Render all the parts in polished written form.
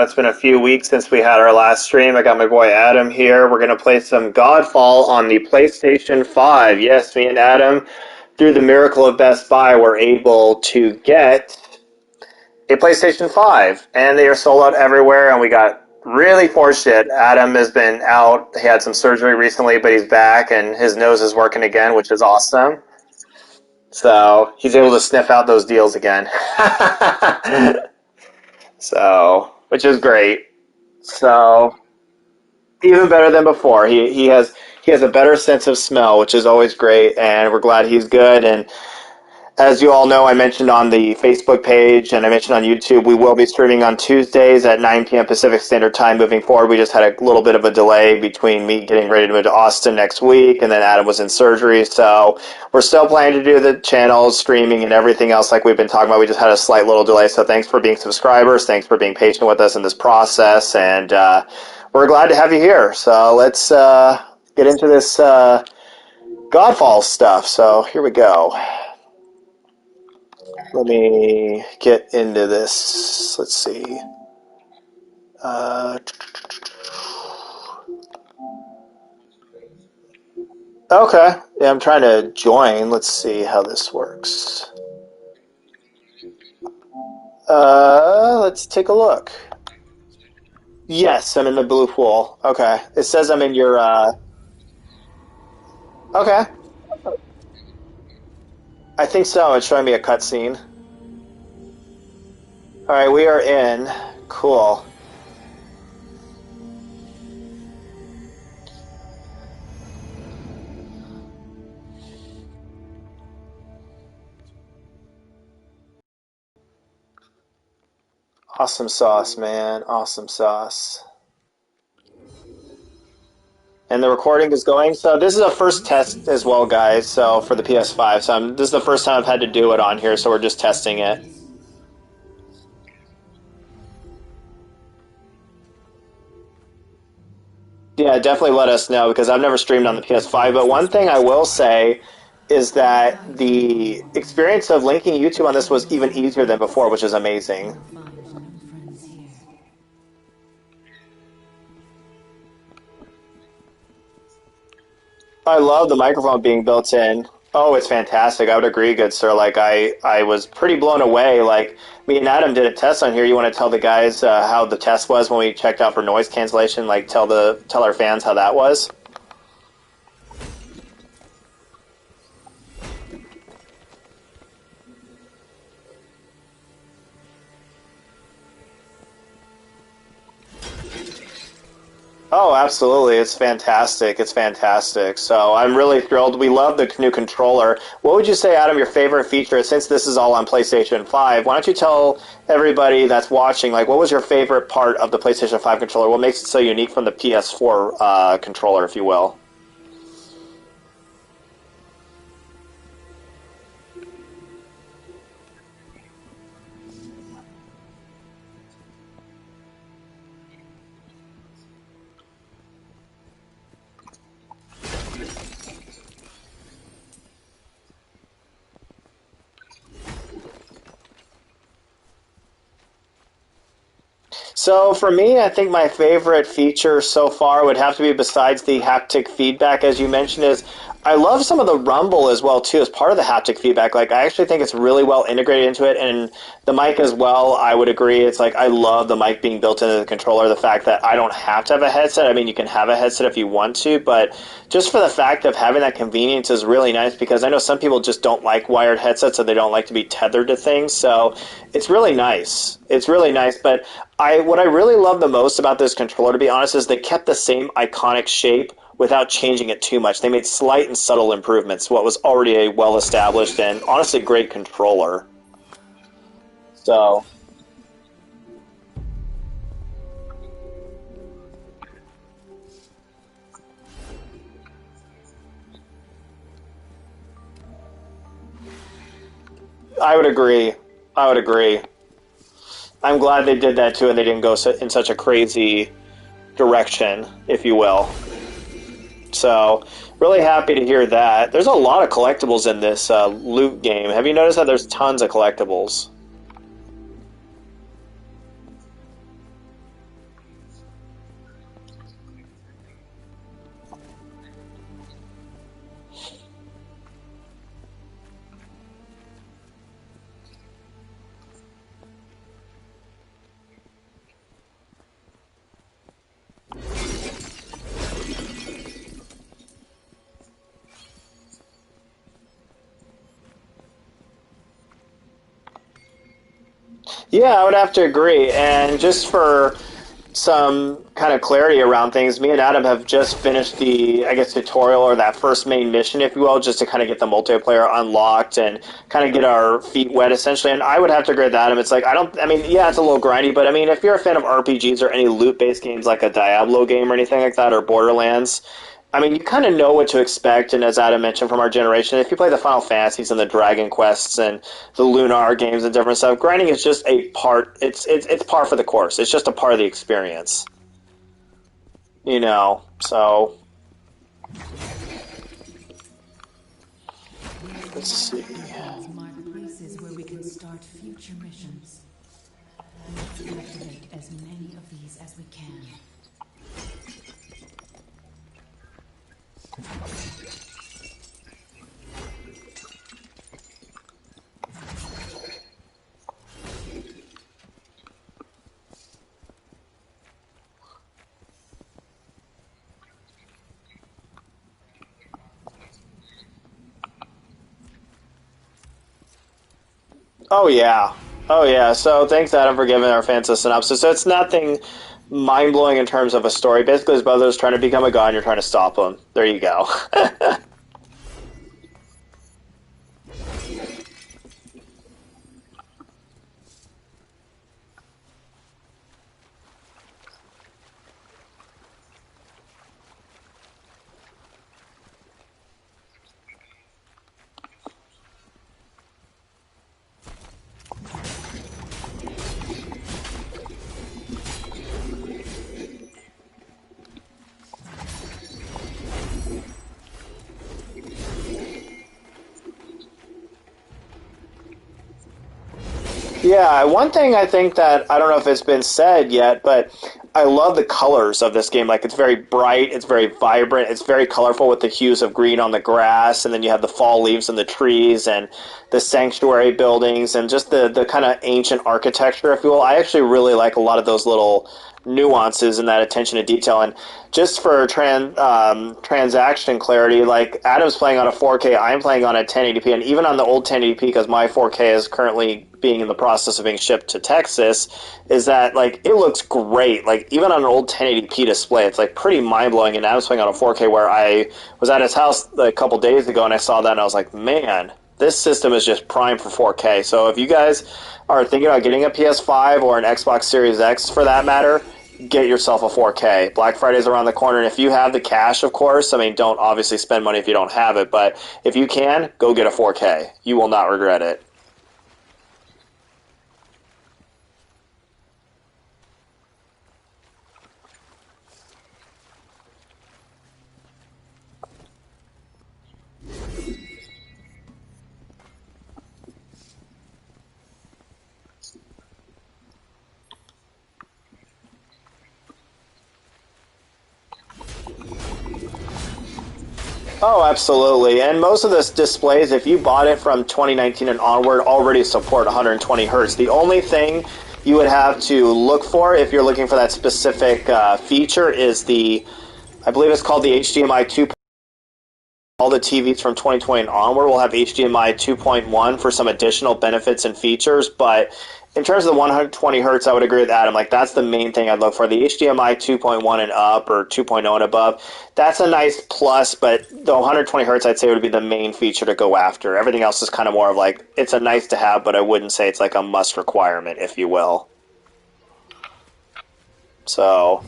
It's been a few weeks since we had our last stream. I got my boy Adam here. We're going to play some Godfall on the PlayStation 5. Yes, me and Adam, through the miracle of Best Buy, were able to get a PlayStation 5. And they are sold out everywhere, and we got really fortunate. Adam has been out. He had some surgery recently, but he's back, and his nose is working again, which is awesome. So he's able to sniff out those deals again. So, which is great. So even better than before. He has a better sense of smell, which is always great, and we're glad he's good. And as you all know, I mentioned on the Facebook page and I mentioned on YouTube, we will be streaming on Tuesdays at 9 p.m. Pacific Standard Time moving forward. We just had a little bit of a delay between me getting ready to move to Austin next week and then Adam was in surgery. So we're still planning to do the channels, streaming, and everything else like we've been talking about. We just had a slight little delay. So thanks for being subscribers. Thanks for being patient with us in this process. And we're glad to have you here. So let's get into this Godfall stuff. So here we go. Let me get into this. Let's see. Okay. Yeah, I'm trying to join. Let's see how this works. Let's take a look. Yes, I'm in the blue pool. Okay. It says I'm in your, okay. I think so. It's showing me a cutscene. Alright, we are in. Cool. Awesome sauce, man. Awesome sauce. And the recording is going. So this is a first test as well, guys. So for the PS5, so this is the first time I've had to do it on here. So we're just testing it. Yeah, definitely let us know because I've never streamed on the PS5. But one thing I will say is that the experience of linking YouTube on this was even easier than before, which is amazing. I love the microphone being built in. Oh, it's fantastic. I would agree, good sir. Like I was pretty blown away. Like me and Adam did a test on here. You want to tell the guys how the test was when we checked out for noise cancellation? Like tell our fans how that was. Oh, absolutely. It's fantastic. It's fantastic. So I'm really thrilled. We love the new controller. What would you say, Adam, your favorite feature, since this is all on PlayStation 5, why don't you tell everybody that's watching, like, what was your favorite part of the PlayStation 5 controller? What makes it so unique from the PS4 controller, if you will? So for me, I think my favorite feature so far would have to be, besides the haptic feedback, as you mentioned, is I love some of the rumble as well too as part of the haptic feedback. Like I actually think it's really well integrated into it, and the mic as well. I would agree. It's like I love the mic being built into the controller. The fact that I don't have to have a headset. I mean, you can have a headset if you want to, but just for the fact of having that convenience is really nice because I know some people just don't like wired headsets or they don't like to be tethered to things. So it's really nice. It's really nice, but what I really love the most about this controller, to be honest, is they kept the same iconic shape without changing it too much. They made slight and subtle improvements to what was already a well-established and honestly great controller. So I would agree. I would agree. I'm glad they did that too, and they didn't go in such a crazy direction, if you will. So, really happy to hear that. There's a lot of collectibles in this loot game. Have you noticed that there's tons of collectibles? Yeah, I would have to agree. And just for some kind of clarity around things, me and Adam have just finished the, I guess, tutorial or that first main mission, if you will, just to kind of get the multiplayer unlocked and kind of get our feet wet, essentially. And I would have to agree with Adam. It's like, I mean, yeah, it's a little grindy, but I mean, if you're a fan of RPGs or any loot based games like a Diablo game or anything like that, or Borderlands, I mean, you kind of know what to expect, and as Adam mentioned from our generation, if you play the Final Fantasies and the Dragon Quests and the Lunar games and different stuff, grinding is just a part. It's par for the course. It's just a part of the experience, you know. So let's These see. beacons mark places where we can start future missions. Let's activate as many of these as we can. Oh yeah, oh yeah. So thanks, Adam, for giving our fans a synopsis. So it's nothing mind blowing in terms of a story. Basically, his brother's trying to become a god, and you're trying to stop him. There you go. Yeah, one thing I think that I don't know if it's been said yet, but I love the colors of this game. Like it's very bright, it's very vibrant, it's very colorful with the hues of green on the grass, and then you have the fall leaves in the trees and the sanctuary buildings and just the kind of ancient architecture, if you will. I actually really like a lot of those little nuances and that attention to detail. And just for transaction clarity, like Adam's playing on a 4K, I'm playing on a 1080p, and even on the old 1080p, because my 4K is currently being in the process of being shipped to Texas, is that like it looks great. Like even on an old 1080p display, it's like pretty mind blowing. And Adam's playing on a 4K, where I was at his house a couple days ago, and I saw that, and I was like, man, this system is just prime for 4K. So if you guys are thinking about getting a PS5 or an Xbox Series X for that matter, get yourself a 4K. Black Friday's around the corner, and if you have the cash, of course, I mean, don't obviously spend money if you don't have it, but if you can, go get a 4K. You will not regret it. Oh, absolutely. And most of the displays, if you bought it from 2019 and onward, already support 120 hertz. The only thing you would have to look for if you're looking for that specific feature is I believe it's called the HDMI 2. All the TVs from 2020 and onward will have HDMI 2.1 for some additional benefits and features, but in terms of the 120 hertz, I would agree with Adam. Like that's the main thing I'd look for. The HDMI 2.1 and up or 2.0 and above, that's a nice plus, but the 120 hertz I'd say would be the main feature to go after. Everything else is kind of more of like it's a nice to have, but I wouldn't say it's like a must requirement, if you will. So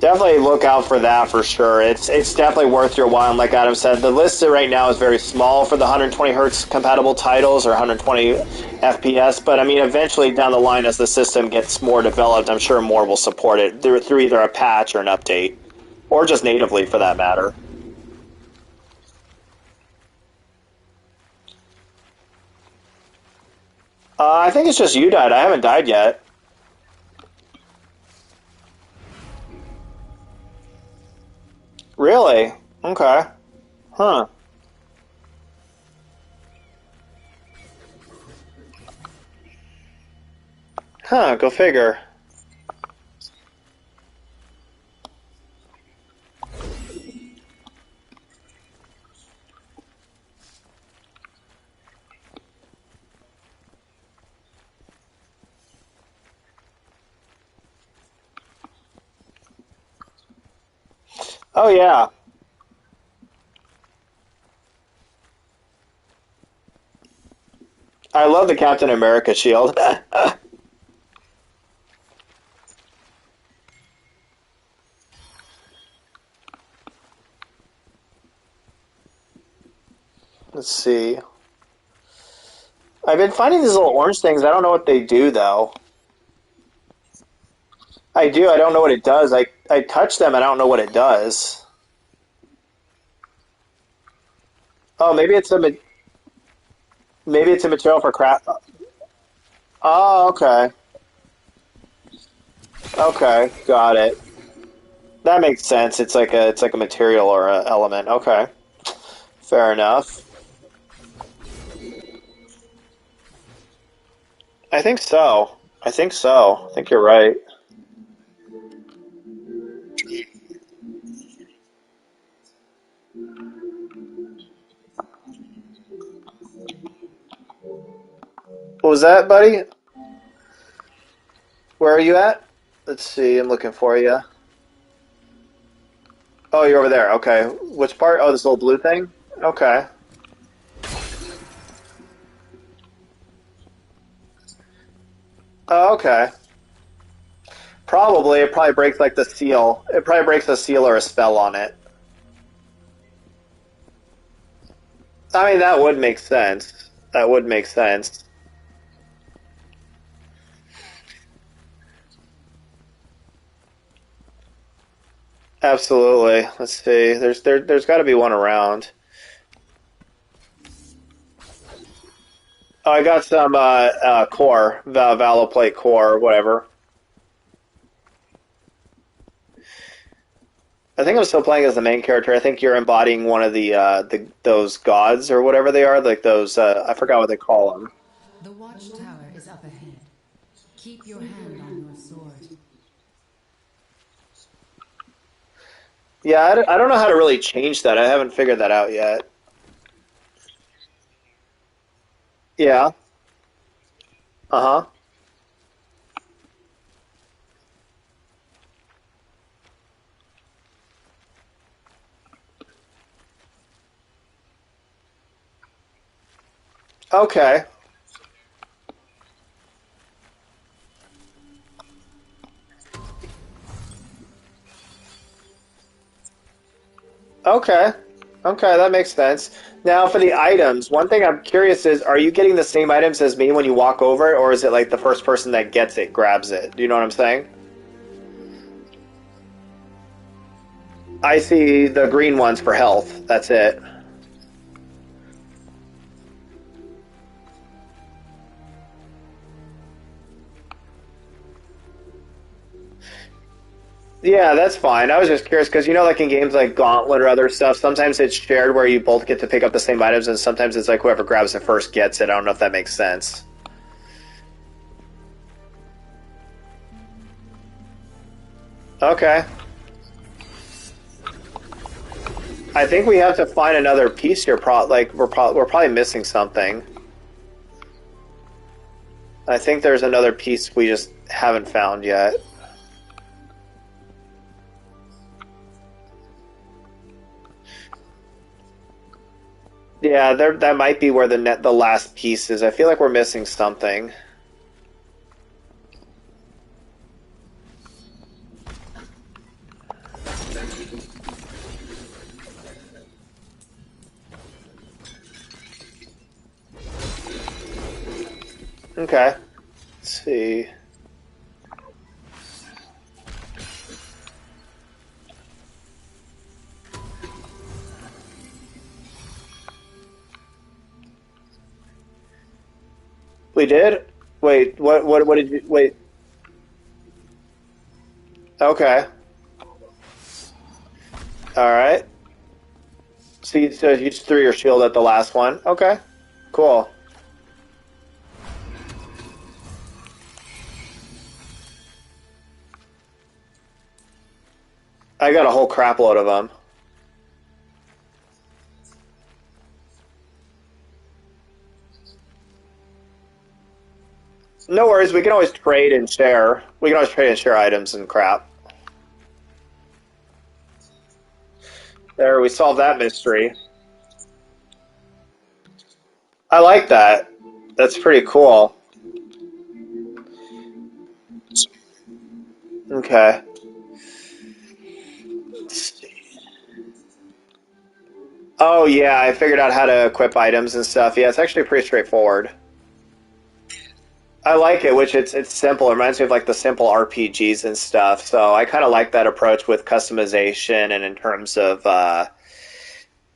definitely look out for that for sure. It's definitely worth your while. And like Adam said, the list right now is very small for the 120 hertz compatible titles or 120 FPS. But I mean, eventually down the line, as the system gets more developed, I'm sure more will support it through either a patch or an update, or just natively for that matter. I think it's just you died. I haven't died yet. Really? Okay. Huh. Huh. Go figure. Oh yeah, I love the Captain America shield. Let's see. I've been finding these little orange things. I don't know what they do though. I do. I don't know what it does. I touch them. I don't know what it does. Oh, maybe it's a material for craft. Oh, okay. Okay, got it. That makes sense. It's like a material or a element. Okay, fair enough. I think so. I think so. I think you're right. What was that, buddy? Where are you at? Let's see. I'm looking for you. Oh, you're over there. Okay. Which part? Oh, this little blue thing. Okay. Oh, okay. Probably. It probably breaks like the seal. It probably breaks a seal or a spell on it. I mean, that would make sense. That would make sense. Absolutely. Let's see. There's got to be one around. Oh, I got some core, Valoplate core, whatever. I think I'm still playing as the main character. I think you're embodying one of the those gods or whatever they are, like those. I forgot what they call them. The watchtower is up ahead. Keep your hand on your sword. Yeah, I don't know how to really change that. I haven't figured that out yet. Yeah. Uh huh. Okay. Okay. Okay, that makes sense. Now, for the items, one thing I'm curious is, are you getting the same items as me when you walk over, or is it like the first person that gets it grabs it? Do you know what I'm saying? I see the green ones for health. That's it. Yeah, that's fine. I was just curious because like in games like Gauntlet or other stuff, sometimes it's shared where you both get to pick up the same items, and sometimes it's like whoever grabs it first gets it. I don't know if that makes sense. Okay. I think we have to find another piece here. Like we're probably missing something. I think there's another piece we just haven't found yet. Yeah, there that might be where the last piece is. I feel like we're missing something. Okay. Let's see. We did? Wait, what did you wait? Okay. All right. So you just threw your shield at the last one. Okay. Cool. I got a whole crap load of them. No worries. We can always trade and share. We can always trade and share items and crap. There, we solved that mystery. I like that. That's pretty cool. Okay. Oh yeah, I figured out how to equip items and stuff. Yeah, it's actually pretty straightforward. I like it, which it's simple. It reminds me of like the simple RPGs and stuff. So I kind of like that approach with customization and in terms of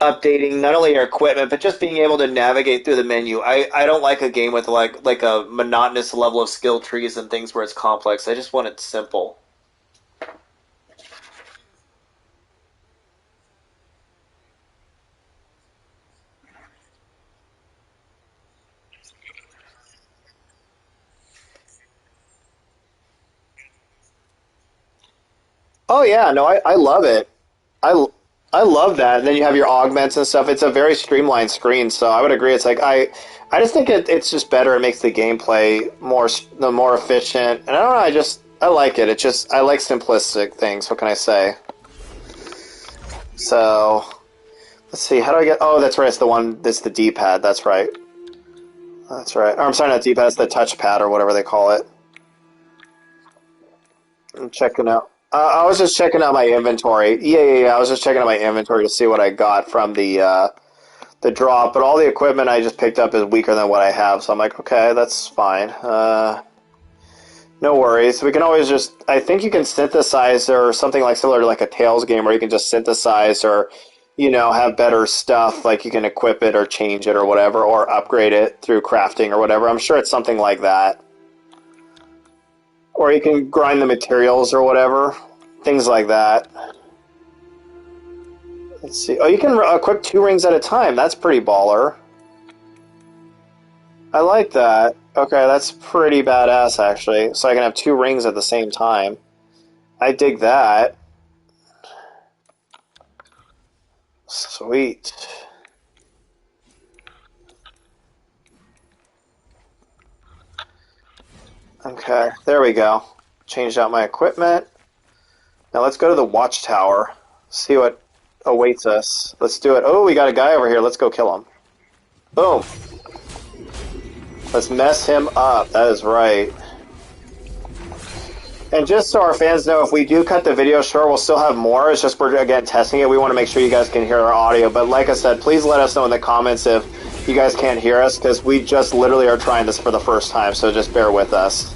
updating not only your equipment but just being able to navigate through the menu. I don't like a game with like a monotonous level of skill trees and things where it's complex. I just want it simple. Oh yeah, no, I love it. I I love that. And then you have your augments and stuff. It's a very streamlined screen, so I would agree. It's like I just think it's just better. It makes the gameplay more efficient. And I don't know. I like it. It just I like simplistic things. What can I say? So let's see. How do I get? Oh, that's right. It's the one. It's the D-pad. That's right. That's right. Or, I'm sorry, not D-pad. It's the touchpad or whatever they call it. I'm checking out. I was just checking out my inventory. Yeah. I was just checking out my inventory to see what I got from the drop. But all the equipment I just picked up is weaker than what I have. So I'm like, okay, that's fine. No worries. We can always just. I think you can synthesize or something like similar to like a Tails game where you can just synthesize or have better stuff like you can equip it or change it or whatever or upgrade it through crafting or whatever. I'm sure it's something like that. Or you can grind the materials or whatever. Things like that. Let's see. Oh, you can equip two rings at a time. That's pretty baller. I like that. Okay, that's pretty badass actually. So I can have two rings at the same time. I dig that. Sweet. Okay, there we go. Changed out my equipment. Now let's go to the watchtower. See what awaits us. Let's do it. Oh, we got a guy over here. Let's go kill him. Boom. Let's mess him up. That is right. And just so our fans know, if we do cut the video short, we'll still have more. It's just we're, again, testing it. We want to make sure you guys can hear our audio. But like I said, please let us know in the comments if you guys can't hear us, because we just literally are trying this for the first time, so just bear with us.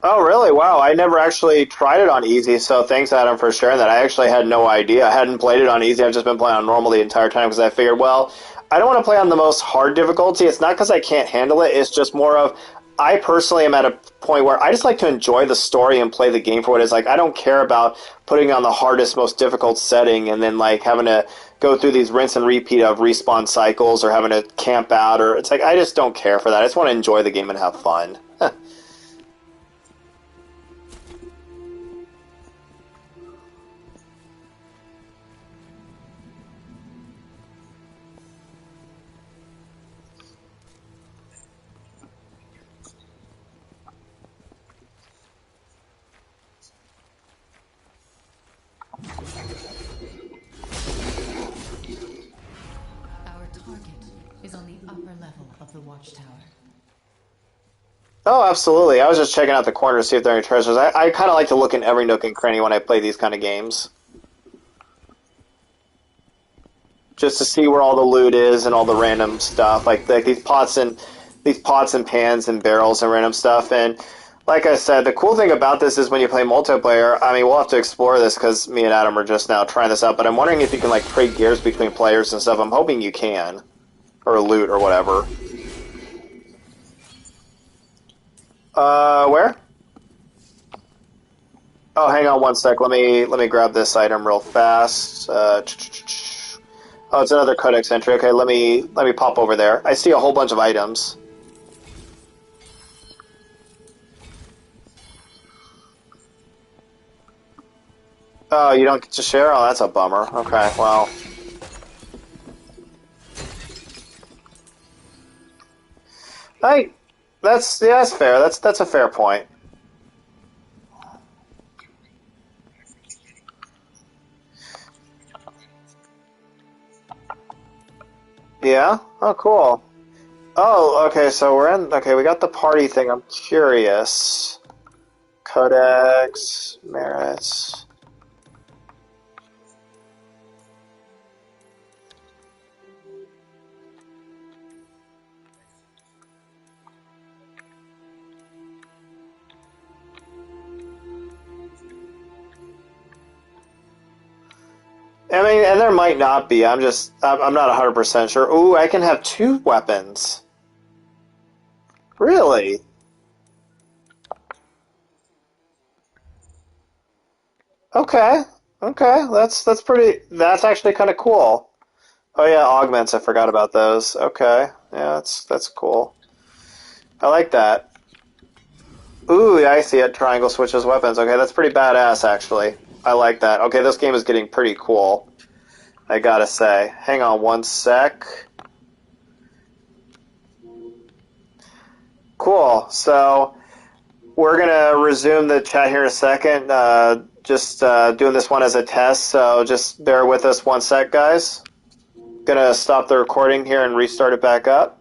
Oh, really? Wow. I never actually tried it on easy, so thanks, Adam, for sharing that. I actually had no idea. I hadn't played it on easy. I've just been playing on normal the entire time because I figured, well, I don't want to play on the most hard difficulty. It's not because I can't handle it. It's just more of I personally am at a point where I just like to enjoy the story and play the game for what it's like. I don't care about putting on the hardest, most difficult setting and then like having to go through these rinse and repeat of respawn cycles or having to camp out or it's like I just don't care for that. I just want to enjoy the game and have fun. Our target is on the upper level of the watchtower. Oh, absolutely. I was just checking out the corner to see if there are any treasures. I kind of like to look in every nook and cranny when I play these kind of games, just to see where all the loot is and all the random stuff, like these pots and pans and barrels and random stuff. And like I said, the cool thing about this is when you play multiplayer. I mean, we'll have to explore this because me and Adam are just now trying this out. But I'm wondering if you can like trade gears between players and stuff. I'm hoping you can, or loot or whatever. Where? Oh, hang on one sec. Let me grab this item real fast. Oh, it's another codex entry. Okay, let me pop over there. I see a whole bunch of items. Oh, you don't get to share? Oh, that's a bummer. Okay, well. I that's fair. That's a fair point. Yeah? Oh, cool. Oh, okay, so we're in okay, we got the party thing. I'm curious. Codex, merits. I mean, and there might not be. I'm not 100% sure. Ooh, I can have two weapons. Really? Okay. Okay. That's pretty that's actually kind of cool. Oh yeah, augments. I forgot about those. Okay. Yeah, that's cool. I like that. Ooh, yeah, I see it. Triangle switches weapons. Okay, that's pretty badass actually. I like that. Okay, this game is getting pretty cool. I gotta say. Hang on one sec. Cool. So we're gonna resume the chat here in a second. Just doing this one as a test, so just bear with us one sec, guys. Gonna stop the recording here and restart it back up.